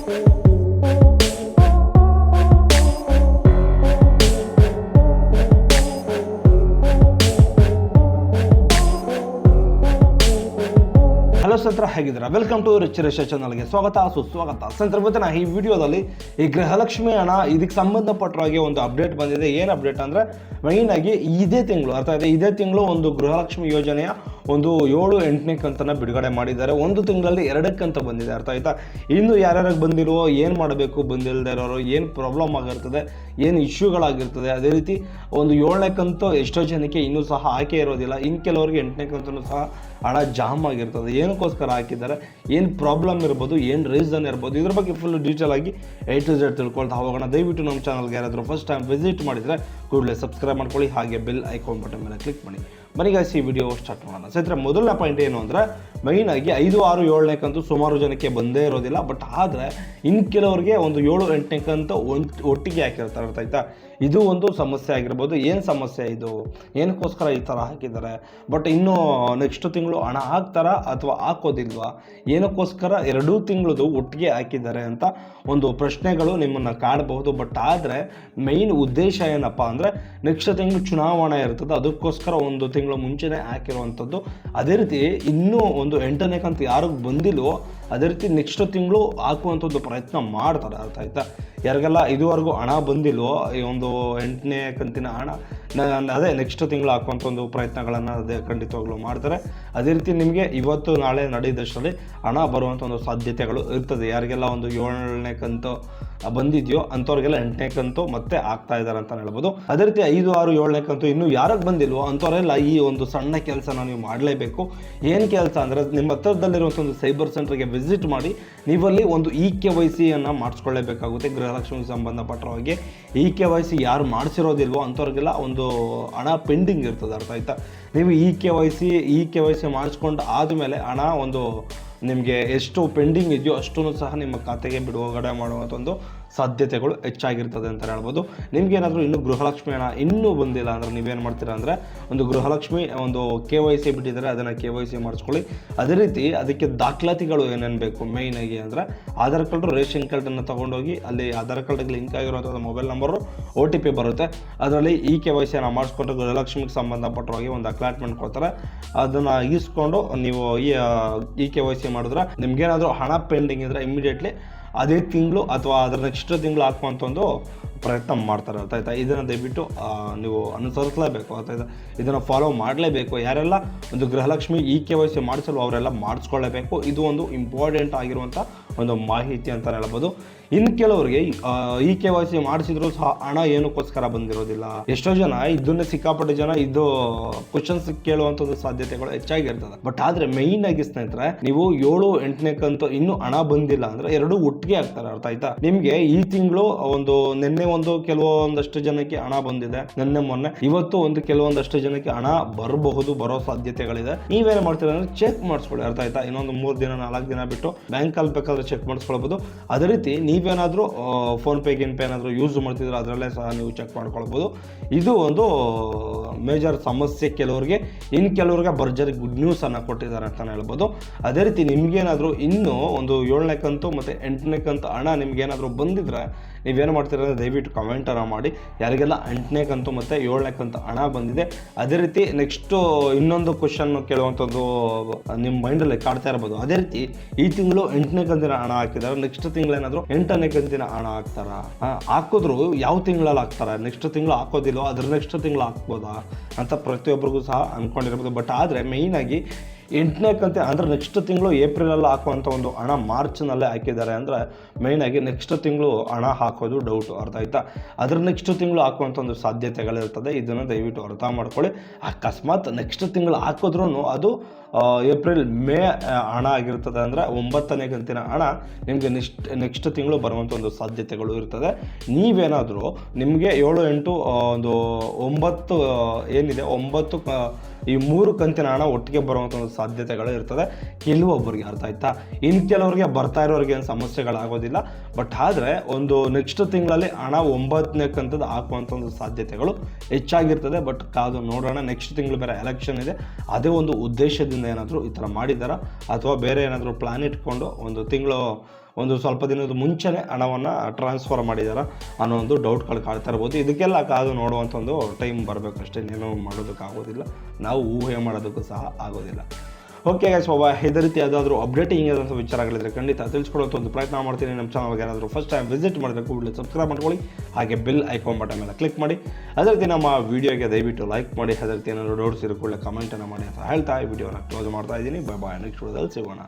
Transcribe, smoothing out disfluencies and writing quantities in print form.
Hello ಸ್ನೇಹಿತರೆ, ಹೇಗಿದ್ದೀರಾ? Welcome to rich ರೇಷ ಚಾನಲ್ಗೆ ಸ್ವಾಗತ, ಸುಸ್ವಾಗತ. ಸ್ನೇಹಿತರೆ, ಇವತ್ತಿನ ಈ ವಿಡಿಯೋದಲ್ಲಿ ಈ ಗೃಹಲಕ್ಷ್ಮಿ ಹಣ ಇದಕ್ಕೆ ಸಂಬಂಧಪಟ್ಟ ಹಾಗೆ ಒಂದು ಅಪ್ಡೇಟ್ ಬಂದಿದೆ. ಏನು ಅಪ್ಡೇಟ್ ಅಂದರೆ, ಮೈನ್ ಆಗಿ ಇದೇ ತಿಂಗಳು ಇದೇ ತಿಂಗಳು ಒಂದು ಗೃಹಲಕ್ಷ್ಮಿ ಯೋಜನೆಯ ಒಂದು 7-8ನೇ ಕಂತನ್ನು ಬಿಡುಗಡೆ ಮಾಡಿದ್ದಾರೆ. ಒಂದು ತಿಂಗಳಲ್ಲಿ 2 ಕಂತು ಬಂದಿದೆ, ಅರ್ಥ ಆಯ್ತಾ? ಇನ್ನು ಯಾರ್ಯಾರಿಗೆ ಬಂದಿರೋ, ಏನು ಮಾಡಬೇಕು, ಬಂದಿಲ್ಲದೆ ಇರೋರು, ಏನು ಪ್ರಾಬ್ಲಮ್ ಆಗಿರ್ತದೆ, ಏನು ಇಶ್ಯೂಗಳಾಗಿರ್ತದೆ, ಅದೇ ರೀತಿ ಒಂದು 7ನೇ ಕಂತು ಎಷ್ಟೋ ಜನಕ್ಕೆ ಇನ್ನೂ ಸಹ ಆಕೆ ಇರೋದಿಲ್ಲ. ಇನ್ನು ಕೆಲವರಿಗೆ 8ನೇ ಕಂತೂ ಸಹ ಹಣ ಜಾಮ್ ಆಗಿರ್ತದೆ. ಏನಕ್ಕೋಸ್ಕರ ಹಾಕಿದ್ದಾರೆ, ಏನು ಪ್ರಾಬ್ಲಮ್ ಇರ್ಬೋದು, ಏನು ರೀಸನ್ ಇರ್ಬೋದು, ಇದ್ರ ಬಗ್ಗೆ ಫುಲ್ ಡೀಟೇಲ್ ಆಗಿ A to Z ತಿಳ್ಕೊಳ್ತಾ ಹೋಗೋಣ. ದಯವಿಟ್ಟು ನಮ್ಮ ಚಾನಲ್ಗೆ ಯಾರಾದರೂ ಫಸ್ಟ್ ಟೈಮ್ ವಿಸಿಟ್ ಮಾಡಿದರೆ ಕೂಡಲೇ ಸಬ್ಸ್ಕ್ರೈಬ್ ಮಾಡ್ಕೊಳ್ಳಿ, ಹಾಗೆ ಬೆಲ್ ಐಕಾನ್ ಬಟನ್ ಮೇಲೆ ಕ್ಲಿಕ್ ಮಾಡಿ. ಬನ್ನಿಗಾಯ್ಸ್, ಈ ವಿಡಿಯೋ ಸ್ಟಾರ್ಟ್ ಮಾಡೋಣ. ಸ್ನೇಹಿತರೆ, ಮೊದಲನೇ ಪಾಯಿಂಟ್ ಏನು ಅಂದರೆ, ಮೈನ್ ಆಗಿ 5, 6, 7ನೇ ಕಂತು ಸುಮಾರು ಜನಕ್ಕೆ ಬಂದೇ ಇರೋದಿಲ್ಲ. ಬಟ್ ಆದರೆ ಇನ್ನು ಕೆಲವರಿಗೆ ಒಂದು 7, 8ನೇ ಕಂತು ಒಟ್ಟಿಗೆ ಹಾಕಿರ್ತಾರೆ, ಅರ್ಥ ಆಯ್ತಾ? ಇದು ಒಂದು ಸಮಸ್ಯೆ ಆಗಿರ್ಬೋದು. ಏನು ಸಮಸ್ಯೆ ಇದು, ಏನಕ್ಕೋಸ್ಕರ ಈ ಥರ ಹಾಕಿದ್ದಾರೆ, ಬಟ್ ಇನ್ನೂ ನೆಕ್ಸ್ಟ್ ತಿಂಗಳು ಹಣ ಹಾಕ್ತಾರಾ ಅಥವಾ ಹಾಕೋದಿಲ್ವಾ, ಏನಕ್ಕೋಸ್ಕರ 2 ತಿಂಗಳದು ಒಟ್ಟಿಗೆ ಹಾಕಿದ್ದಾರೆ ಅಂತ ಒಂದು ಪ್ರಶ್ನೆಗಳು ನಿಮ್ಮನ್ನು ಕಾಡಬಹುದು. ಬಟ್ ಆದರೆ ಮೈನ್ ಉದ್ದೇಶ ಏನಪ್ಪ ಅಂದರೆ, ನೆಕ್ಸ್ಟ್ ತಿಂಗಳು ಚುನಾವಣೆ ಇರ್ತದೆ, ಅದಕ್ಕೋಸ್ಕರ ಒಂದು ತಿಂಗಳು ಮುಂಚೆನೇ ಹಾಕಿರುವಂಥದ್ದು. ಅದೇ ರೀತಿ ಇನ್ನೂ ಒಂದು 8ನೇ ಕಂತು ಯಾರಿಗೆ ಬಂದಿಲ್ವೋ ಅದೇ ರೀತಿ ನೆಕ್ಸ್ಟ್ ತಿಂಗಳು ಹಾಕುವಂಥದ್ದು ಪ್ರಯತ್ನ ಮಾಡ್ತಾರೆ, ಅರ್ಥ ಆಯ್ತಾ? ಯಾರಿಗೆಲ್ಲ ಇದುವರೆಗೂ ಹಣ ಬಂದಿಲ್ವೋ ಈ ಒಂದು 8ನೇ ಕಂತಿನ ಹಣ ಅದೇ ನೆಕ್ಸ್ಟ್ ತಿಂಗಳು ಹಾಕುವಂಥ ಒಂದು ಪ್ರಯತ್ನಗಳನ್ನು ಅದೇ ಖಂಡಿತವಾಗ್ಲೂ ಮಾಡ್ತಾರೆ. ಅದೇ ರೀತಿ ನಿಮಗೆ ಇವತ್ತು ನಾಳೆ ನಡೆದಷ್ಟರಲ್ಲಿ ಹಣ ಬರುವಂಥ ಒಂದು ಸಾಧ್ಯತೆಗಳು ಇರ್ತದೆ. ಯಾರಿಗೆಲ್ಲ ಒಂದು 7ನೇ ಕಂತು ಬಂದಿದೆಯೋ ಅಂಥವ್ರಿಗೆಲ್ಲ 8ನೇ ಕಂತು ಮತ್ತೆ ಆಗ್ತಾ ಇದ್ದಾರೆ ಅಂತ ಹೇಳ್ಬೋದು. ಅದೇ ರೀತಿ 5, 6, 7ನೇ ಕಂತು ಇನ್ನೂ ಯಾರಿಗೆ ಬಂದಿಲ್ವೋ ಅಂಥವರೆಲ್ಲ ಈ ಒಂದು ಸಣ್ಣ ಕೆಲಸನ ನೀವು ಮಾಡಲೇಬೇಕು. ಏನು ಕೆಲಸ ಅಂದರೆ, ನಿಮ್ಮ ಹತ್ತಿರದಲ್ಲಿರುವಂಥ ಒಂದು ಸೈಬರ್ ಸೆಂಟರ್ಗೆ ವಿಸಿಟ್ ಮಾಡಿ ನೀವಲ್ಲಿ ಒಂದು KYC ಮಾಡಿಸ್ಕೊಳ್ಳೇಬೇಕಾಗುತ್ತೆ. ಗೃಹಲಕ್ಷ್ಮಿಗೆ ಸಂಬಂಧಪಟ್ಟ ಹಾಗೆ KYC ಯಾರು ಮಾಡಿಸಿರೋದಿಲ್ವೋ ಅಂಥವ್ರಿಗೆಲ್ಲ ಒಂದು ಹಣ ಪೆಂಡಿಂಗ್ ಇರ್ತದೆ, ಅರ್ಥ ಆಯ್ತಾ? ನೀವು KYC ಮಾಡಿಸ್ಕೊಂಡು ಆದಮೇಲೆ ಹಣ ಒಂದು ನಿಮಗೆ ಎಷ್ಟು ಪೆಂಡಿಂಗ್ ಇದೆಯೋ ಅಷ್ಟೂ ಸಹ ನಿಮ್ಮ ಖಾತೆಗೆ ಬಿಡುಗಡೆ ಮಾಡುವಂಥ ಒಂದು ಸಾಧ್ಯತೆಗಳು ಹೆಚ್ಚಾಗಿರ್ತದೆ ಅಂತ ಹೇಳ್ಬೋದು. ನಿಮ್ಗೇನಾದರೂ ಇನ್ನೂ ಗೃಹಲಕ್ಷ್ಮಿ ಹಣ ಇನ್ನೂ ಬಂದಿಲ್ಲ ಅಂದರೆ ನೀವೇನು ಮಾಡ್ತೀರಾ ಅಂದರೆ, ಒಂದು ಗೃಹಲಕ್ಷ್ಮಿ ಒಂದು KYC ಬಿಟ್ಟಿದ್ದಾರೆ, ಅದನ್ನು KYC ಮಾಡಿಸ್ಕೊಳ್ಳಿ. ಅದೇ ರೀತಿ ಅದಕ್ಕೆ ದಾಖಲಾತಿಗಳು ಏನೇನು ಬೇಕು ಮೇಯ್ನ್ ಆಗಿ ಅಂದರೆ, ಆಧಾರ್ ಕಾರ್ಡು, ರೇಷನ್ ಕಾರ್ಡನ್ನು ತೊಗೊಂಡೋಗಿ ಅಲ್ಲಿ ಆಧಾರ್ ಕಾರ್ಡಿಗೆ ಲಿಂಕ್ ಆಗಿರುವಂಥ ಮೊಬೈಲ್ ನಂಬರು OTP ಬರುತ್ತೆ. ಅದರಲ್ಲಿ KYCಯನ್ನು ಮಾಡಿಸ್ಕೊಂಡು ಗೃಹಲಕ್ಷ್ಮಿಗೆ ಸಂಬಂಧಪಟ್ಟ ಹಾಗೆ ಒಂದು ಅಕ್ಲಾಟ್ಮೆಂಟ್ ಕೊಡ್ತಾರೆ. ಅದನ್ನು ಇಸ್ಕೊಂಡು ನೀವು KYC ಮಾಡಿದ್ರೆ ನಿಮ್ಗೇನಾದರೂ ಹಣ ಪೆಂಡಿಂಗ್ ಇದ್ದರೆ ಇಮಿಡಿಯೇಟ್ಲಿ ಅದೇ ತಿಂಗಳು ಅಥವಾ ಅದರ ನೆಕ್ಸ್ಟ್ ತಿಂಗಳು ಹಾಕುವಂಥ ಒಂದು ಪ್ರಯತ್ನ ಮಾಡ್ತಾರೆ, ಅರ್ಥ ಆಯ್ತಾ? ಇದನ್ನು ದಯವಿಟ್ಟು ನೀವು ಅನುಸರಿಸಲೇಬೇಕು, ಅರ್ಥ ಆಯ್ತಾ? ಇದನ್ನು ಫಾಲೋ ಮಾಡಲೇಬೇಕು. ಯಾರೆಲ್ಲ ಒಂದು ಗೃಹಲಕ್ಷ್ಮಿ KYC ಮಾಡಿಸಲು ಅವರೆಲ್ಲ ಮಾಡಿಸ್ಕೊಳ್ಳೇಬೇಕು. ಇದು ಒಂದು ಇಂಪಾರ್ಟೆಂಟ್ ಆಗಿರುವಂಥ ಒಂದು ಮಾಹಿತಿ ಅಂತ ಹೇಳ್ಬೋದು. ಇನ್ನು ಕೆಲವರಿಗೆ KYC ಮಾಡಿಸಿದ್ರು ಸಹ ಹಣ ಏನಕ್ಕೋಸ್ಕರ ಬಂದಿರೋದಿಲ್ಲ. ಎಷ್ಟೋ ಜನ ಇದನ್ನೇ ಸಿಕ್ಕಾಪಟ್ಟೆ ಜನ ಇದು ಕ್ವಶನ್ಸ್ ಕೇಳುವಂಥದ್ದು ಸಾಧ್ಯತೆಗಳು ಹೆಚ್ಚಾಗಿರ್ತದೆ. ಬಟ್ ಆದರೆ ಮೈನ್ ಆಗಿ ಸ್ನೇಹಿತರೆ, ನೀವು 7, 8ನೇ ಕಂತು ಇನ್ನೂ ಹಣ ಬಂದಿಲ್ಲ ಅಂದರೆ 2 ಒಟ್ಟಿಗೆ ಆಗ್ತಾರೆ, ಅರ್ಥ ಆಯ್ತಾ? ನಿಮಗೆ ಈ ತಿಂಗಳು ಒಂದು ನಿನ್ನೆ ಒಂದು ಕೆಲವೊಂದಷ್ಟು ಜನಕ್ಕೆ ಹಣ ಬಂದಿದೆ, ನಿನ್ನೆ ಮೊನ್ನೆ, ಇವತ್ತು ಒಂದು ಕೆಲವೊಂದಷ್ಟು ಜನಕ್ಕೆ ಹಣ ಬರೋ ಸಾಧ್ಯತೆಗಳಿದೆ. ನೀವೇನು ಮಾಡ್ತೀರಾ ಅಂದರೆ ಚೆಕ್ ಮಾಡಿಸ್ಕೊಳ್ಳಿ, ಅರ್ಥ ಆಯ್ತಾ? ಇನ್ನೊಂದು 3 ದಿನ 4 ದಿನ ಬಿಟ್ಟು ಬ್ಯಾಂಕಲ್ಲಿ ಬೇಕಾದ್ರೆ ಚೆಕ್ ಮಾಡಿಸ್ಕೊಳ್ಬೋದು. ಅದೇ ರೀತಿ ನೀವೇನಾದರೂ ಫೋನ್ಪೇ ಏನಾದರೂ ಯೂಸ್ ಮಾಡ್ತಿದ್ರೆ ಅದರಲ್ಲೇ ಸಹ ನೀವು ಚೆಕ್ ಮಾಡ್ಕೊಳ್ಬೋದು. ಇದು ಒಂದು ಮೇಜರ್ ಸಮಸ್ಯೆ ಕೆಲವರಿಗೆ. ಇನ್ನು ಕೆಲವ್ರಿಗೆ ಭರ್ಜರಿ ಗುಡ್ ನ್ಯೂಸ್ ಅನ್ನು ಕೊಟ್ಟಿದ್ದಾರೆ ಅಂತಲೇ ಹೇಳ್ಬೋದು. ಅದೇ ರೀತಿ ನಿಮ್ಗೇನಾದರೂ ಇನ್ನೂ ಒಂದು 7ನೇ ಕಂತು ಮತ್ತು 8ನೇ ಕಂತು ಹಣ ನಿಮ್ಗೇನಾದರೂ ಬಂದಿದ್ರೆ ನೀವೇನು ಮಾಡ್ತೀರ ಅಂದರೆ ದಯವಿಟ್ಟು ಕಮೆಂಟನ್ನು ಮಾಡಿ. ಯಾರಿಗೆಲ್ಲ 8ನೇ ಕಂತು ಮತ್ತು 7ನೇ ಕಂತು ಹಣ ಬಂದಿದೆ, ಅದೇ ರೀತಿ ನೆಕ್ಸ್ಟು ಇನ್ನೊಂದು ಕ್ವಶನ್ ಕೇಳುವಂಥದ್ದು ನಿಮ್ಮ ಮೈಂಡಲ್ಲಿ ಕಾಡ್ತಾ ಇರ್ಬೋದು. ಅದೇ ರೀತಿ ಈ ತಿಂಗಳು 8ನೇ ಕಂತಿನ ಹಣ ಹಾಕಿದ್ದಾರೆ, ನೆಕ್ಸ್ಟ್ ತಿಂಗಳೇನಾದರೂ 8ನೇ ಕಂತಿನ ಹಣ ಹಾಕ್ತಾರಾ? ಹಾಕಿದ್ರು ಯಾವ ತಿಂಗಳಲ್ಲಿ ಹಾಕ್ತಾರೆ? ನೆಕ್ಸ್ಟ್ ತಿಂಗಳು ಹಾಕೋದಿಲ್ಲೋ ಅದ್ರ ನೆಕ್ಸ್ಟ್ ತಿಂಗಳು ಹಾಕ್ಬೋದಾ ಅಂತ ಪ್ರತಿಯೊಬ್ಬರಿಗೂ ಸಹ ಅಂದ್ಕೊಂಡಿರ್ಬೋದು. ಬಟ್ ಆದರೆ ಮೇಯ್ನಾಗಿ 8ನೇ ಕಂತು ಅಂದರೆ ನೆಕ್ಸ್ಟ್ ತಿಂಗಳು ಏಪ್ರಿಲಲ್ಲಿ ಹಾಕುವಂಥ ಒಂದು ಹಣ ಮಾರ್ಚ್ನಲ್ಲೇ ಹಾಕಿದ್ದಾರೆ ಅಂದರೆ ಮೇಯ್ನಾಗಿ ನೆಕ್ಸ್ಟ್ ತಿಂಗಳು ಹಣ ಹಾಕೋದು ಡೌಟು, ಅರ್ಥ ಆಯ್ತಾ? ಅದ್ರ ನೆಕ್ಸ್ಟ್ ತಿಂಗಳು ಹಾಕುವಂಥ ಒಂದು ಸಾಧ್ಯತೆಗಳಿರ್ತದೆ. ಇದನ್ನು ದಯವಿಟ್ಟು ಅರ್ಥ ಮಾಡ್ಕೊಳ್ಳಿ. ಅಕಸ್ಮಾತ್ ನೆಕ್ಸ್ಟ್ ತಿಂಗಳು ಹಾಕಿದ್ರೂ ಅದು ಏಪ್ರಿಲ್ ಮೇ ಹಣ ಆಗಿರ್ತದೆ ಅಂದರೆ 9ನೇ ಕಂತಿನ ಹಣ ನಿಮಗೆ ನೆಕ್ಸ್ಟ್ ತಿಂಗಳು ಬರುವಂಥ ಒಂದು ಸಾಧ್ಯತೆಗಳು ಇರ್ತದೆ. ನೀವೇನಾದರೂ ನಿಮಗೆ 7, 8 ಒಂದು 9 ಏನಿದೆ 9 ಈ 3 ಕಂತಿನ ಹಣ ಒಟ್ಟಿಗೆ ಬರುವಂಥ ಒಂದು ಸಾಧ್ಯತೆಗಳು ಇರ್ತದೆ ಕೆಲವೊಬ್ಬರಿಗೆ, ಅರ್ಥ ಆಯ್ತಾ? ಇನ್ನು ಕೆಲವರಿಗೆ ಬರ್ತಾ ಇರೋರಿಗೆ ಏನು ಸಮಸ್ಯೆಗಳಾಗೋದಿಲ್ಲ. ಬಟ್ ಆದರೆ ಒಂದು ನೆಕ್ಸ್ಟ್ ತಿಂಗಳಲ್ಲಿ ಹಣ 9ನೇ ಕಂತದ್ದು ಹಾಕುವಂಥ ಒಂದು ಸಾಧ್ಯತೆಗಳು ಹೆಚ್ಚಾಗಿರ್ತದೆ. ಬಟ್ ಕಾದು ನೋಡೋಣ. ನೆಕ್ಸ್ಟ್ ತಿಂಗಳು ಬೇರೆ ಎಲೆಕ್ಷನ್ ಇದೆ, ಅದೇ ಒಂದು ಉದ್ದೇಶದಿಂದ ಏನಾದರೂ ಈ ಥರ ಮಾಡಿದ್ದಾರಾ ಅಥವಾ ಬೇರೆ ಏನಾದರೂ ಪ್ಲಾನ್ ಇಟ್ಕೊಂಡು ಒಂದು ತಿಂಗಳು ಒಂದು ಸ್ವಲ್ಪ ದಿನದ ಮುಂಚೆನೇ ಹಣವನ್ನು ಟ್ರಾನ್ಸ್ಫರ್ ಮಾಡಿದಾರ ಅನ್ನೋ ಒಂದು ಡೌಟ್ಗಳು ಕಾಡ್ತಾ ಇರ್ಬೋದು. ಇದಕ್ಕೆಲ್ಲ ಕಾದು ನೋಡುವಂಥ ಒಂದು ಟೈಮ್ ಬರಬೇಕು ಅಷ್ಟೇ, ಇನ್ನೇನು ಮಾಡೋದಕ್ಕಾಗೋದಿಲ್ಲ, ನಾವು ಊಹೆ ಮಾಡೋದಕ್ಕೂ ಸಹ ಆಗೋದಿಲ್ಲ. ಓಕೆ ಗೈಸ್, ಇದೇ ರೀತಿ ಯಾವುದಾದ್ರೂ ಅಪ್ಡೇಟಿಂಗ್ ಆದಂಥ ವಿಚಾರಗಳಿದ್ರೆ ಖಂಡಿತ ತಿಳಿಸ್ಕೊಡುವಂಥ ಒಂದು ಪ್ರಯತ್ನ ಮಾಡ್ತೀನಿ. ನಮ್ಮ ಚಾನಲ್ಗೆ ಏನಾದರೂ ಫಸ್ಟ್ ಟೈಮ್ ವಿಸಿಟ್ ಮಾಡಬೇಕು, ಕೂಡಲೇ ಸಬ್ಸ್ಕ್ರೈಬ್ ಮಾಡ್ಕೊಳ್ಳಿ, ಹಾಗೆ ಬೆಲ್ ಐಕಾನ್ ಬಟನ್ ಮೇಲೆ ಕ್ಲಿಕ್ ಮಾಡಿ. ಅದೇ ರೀತಿ ನಮ್ಮ ವೀಡಿಯೋಗೆ ದಯವಿಟ್ಟು ಲೈಕ್ ಮಾಡಿ. ಅದೇ ರೀತಿ ಏನಾದರೂ ಡೌಟ್ಸ್ ಇರೋ ಕೂಡಲೇ ಕಮೆಂಟನ್ನು ಮಾಡಿ ಅಂತ ಹೇಳ್ತಾ ಈ ವಿಡಿಯೋನ ಕ್ಲೋಸ್ ಮಾಡ್ತಾ ಇದ್ದೀನಿ. ಬಾಯ್, ನೆಕ್ಸ್ಟ್ ವಿಡಿಯೋದಲ್ಲಿ ಸಿಗೋಣ.